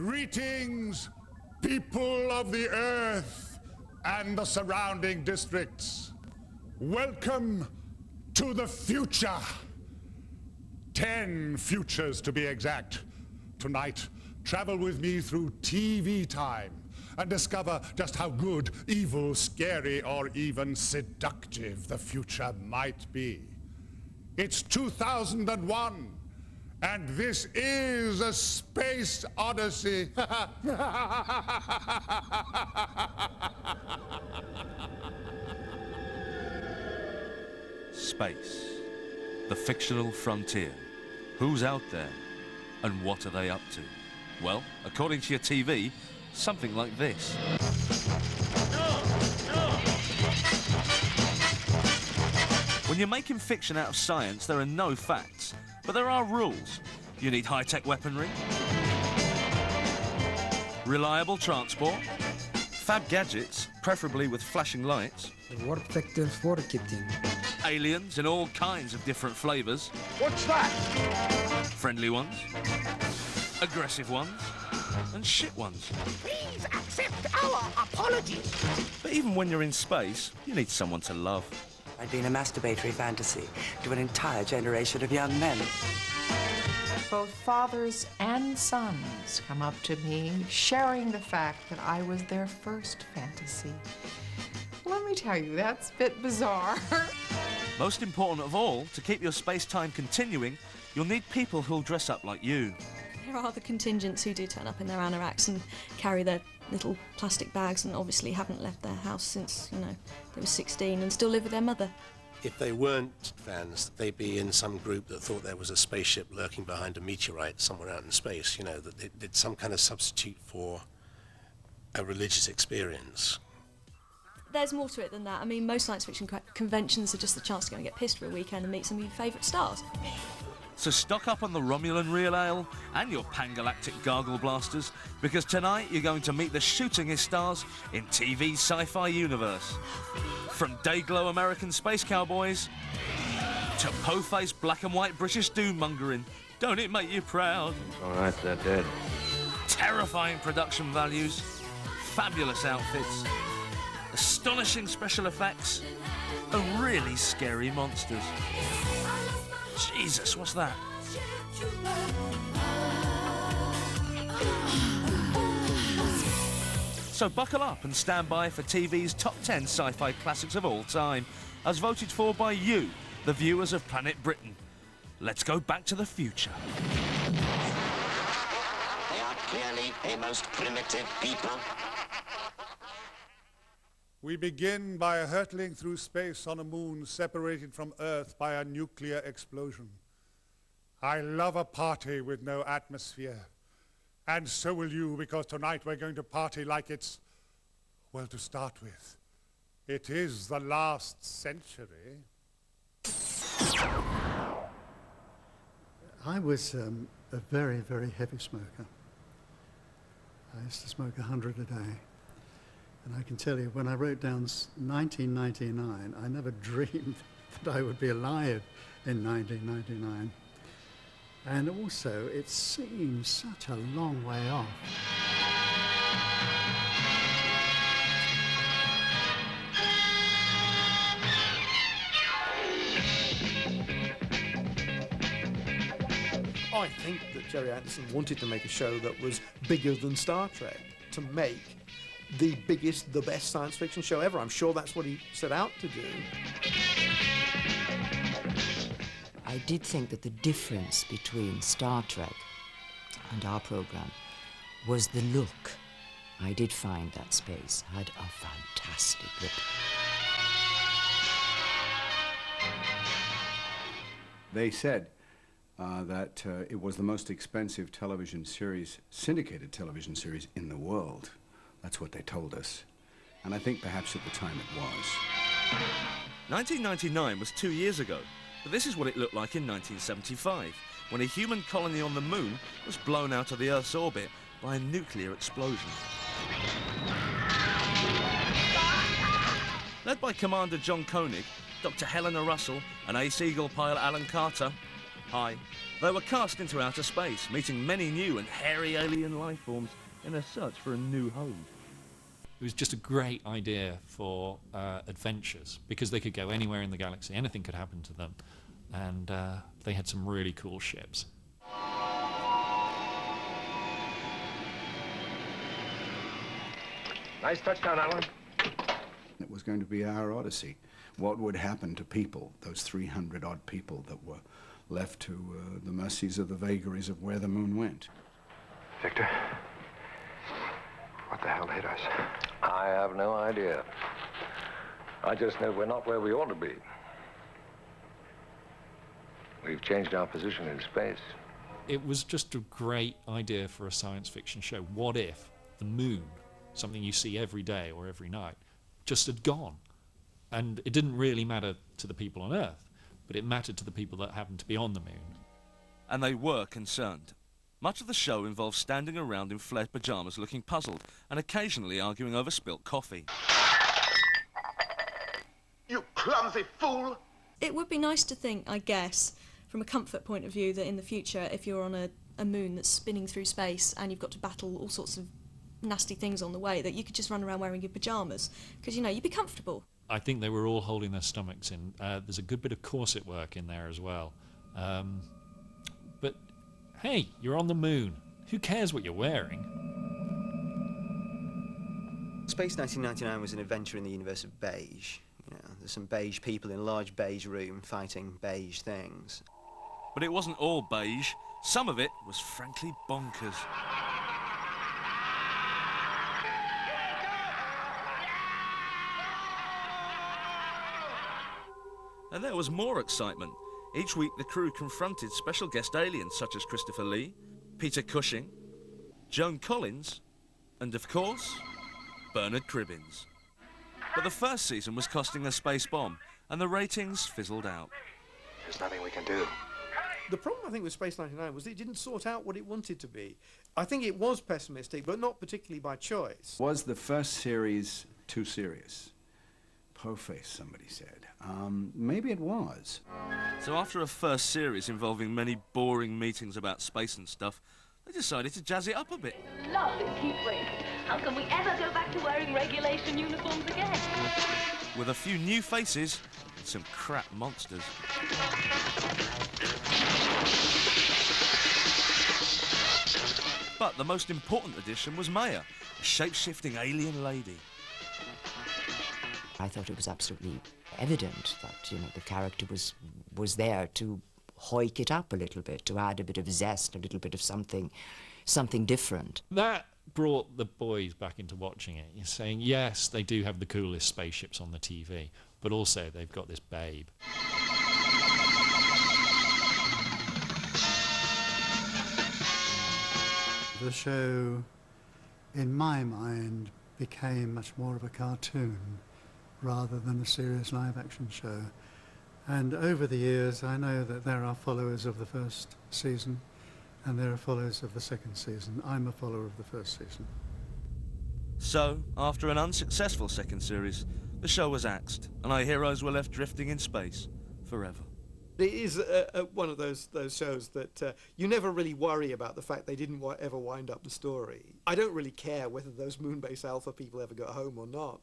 Greetings, people of the Earth and the surrounding districts. Welcome to the future. 10 futures to be exact. Tonight, travel with me through TV time and discover just how good, evil, scary, or even seductive the future might be. It's 2001, and this is a space odyssey. Space, the fictional frontier. Who's out there, and what are they up to? Well, according to your TV, something like this. When you're making fiction out of science, there are no facts, but there are rules. You need high-tech weaponry, reliable transport, fab gadgets, preferably with flashing lights, the warp vector forekeeping, aliens in all kinds of different flavours. What's that? Friendly ones, aggressive ones, and shit ones. Please accept our apologies. But even when you're in space, you need someone to love. I'd been a masturbatory fantasy to an entire generation of young men. Both fathers and sons come up to me, sharing the fact that I was their first fantasy. Let me tell you, that's a bit bizarre. Most important of all, to keep your space-time continuing, you'll need people who'll dress up like you. There are the contingents who do turn up in their anoraks and carry their little plastic bags and obviously haven't left their house since, you know, they were 16 and still live with their mother. If they weren't fans, they'd be in some group that thought there was a spaceship lurking behind a meteorite somewhere out in space, you know, that they did some kind of substitute for a religious experience. There's more to it than that. I mean, most science fiction conventions are just the chance to go and get pissed for a weekend and meet some of your favourite stars. So stock up on the Romulan Real Ale and your Pan-Galactic Gargle Blasters, because tonight you're going to meet the shootingest stars in TV's sci-fi universe. From day-glow American space cowboys to po-faced black and white British doom-mongering. Don't it make you proud? All right, they're dead. Terrifying production values, fabulous outfits, astonishing special effects, and really scary monsters. Jesus, what's that? So buckle up and stand by for TV's top 10 sci-fi classics of all time, as voted for by you, the viewers of Planet Britain. Let's go back to the future. They are clearly a most primitive people. We begin by hurtling through space on a moon separated from Earth by a nuclear explosion. I love a party with no atmosphere. And so will you, because tonight we're going to party like it's, well, to start with, it is the last century. I was a very, very heavy smoker. I used to smoke 100 a day. And I can tell you, when I wrote down 1999, I never dreamed that I would be alive in 1999. And also, it seems such a long way off. I think that Gerry Anderson wanted to make a show that was bigger than Star Trek, to make the biggest, the best science fiction show ever. I'm sure that's what he set out to do. I did think that the difference between Star Trek and our program was the look. I did find that space had a fantastic look. They said that it was the most expensive television series, syndicated television series in the world. That's what they told us. And I think perhaps at the time it was. 1999 was 2 years ago, but this is what it looked like in 1975, when a human colony on the moon was blown out of the Earth's orbit by a nuclear explosion. Led by Commander John Koenig, Dr. Helena Russell, and Ace Eagle pilot Alan Carter, hi, They were cast into outer space, meeting many new and hairy alien life forms in their search for a new home. It was just a great idea for adventures, because they could go anywhere in the galaxy, anything could happen to them, and they had some really cool ships. Nice touchdown, Alan. It was going to be our odyssey. What would happen to people, those 300-odd people that were left to the mercies of the vagaries of where the moon went? Victor, what the hell hit us? I have no idea. I just know we're not where we ought to be. We've changed our position in space. It was just a great idea for a science fiction show. What if the moon, something you see every day or every night, just had gone? And it didn't really matter to the people on Earth, but it mattered to the people that happened to be on the moon. And they were concerned. Much of the show involved standing around in flared pyjamas looking puzzled and occasionally arguing over spilt coffee. You clumsy fool! It would be nice to think, I guess, from a comfort point of view, that in the future, if you're on a moon that's spinning through space and you've got to battle all sorts of nasty things on the way, that you could just run around wearing your pyjamas, because, you know, you'd be comfortable. I think they were all holding their stomachs in. There's a good bit of corset work in there as well. But hey, you're on the moon. Who cares what you're wearing? Space 1999 was an adventure in the universe of beige. You know, there's some beige people in a large beige room fighting beige things. But it wasn't all beige. Some of it was frankly bonkers. And there was more excitement. Each week the crew confronted special guest aliens such as Christopher Lee, Peter Cushing, Joan Collins, and of course, Bernard Cribbins. But the first season was costing a space bomb, and the ratings fizzled out. There's nothing we can do. The problem, I think, with Space 99 was it didn't sort out what it wanted to be. I think it was pessimistic, but not particularly by choice. Was the first series too serious? Po-face, somebody said. Maybe it was. So after a first series involving many boring meetings about space and stuff, they decided to jazz it up a bit. Love this heat wave. How can we ever go back to wearing regulation uniforms again? With a few new faces and some crap monsters. But the most important addition was Maya, a shape-shifting alien lady. I thought it was absolutely evident that, you know, the character was there to hoik it up a little bit, to add a bit of zest, a little bit of something different. That brought the boys back into watching it. You're saying, yes, they do have the coolest spaceships on the TV, but also they've got this babe. The show, in my mind, became much more of a cartoon rather than a serious live-action show. And over the years, I know that there are followers of the first season and there are followers of the second season. I'm a follower of the first season. So, after an unsuccessful second series, the show was axed, and our heroes were left drifting in space forever. It is one of those shows that you never really worry about the fact they didn't ever wind up the story. I don't really care whether those Moonbase Alpha people ever got home or not.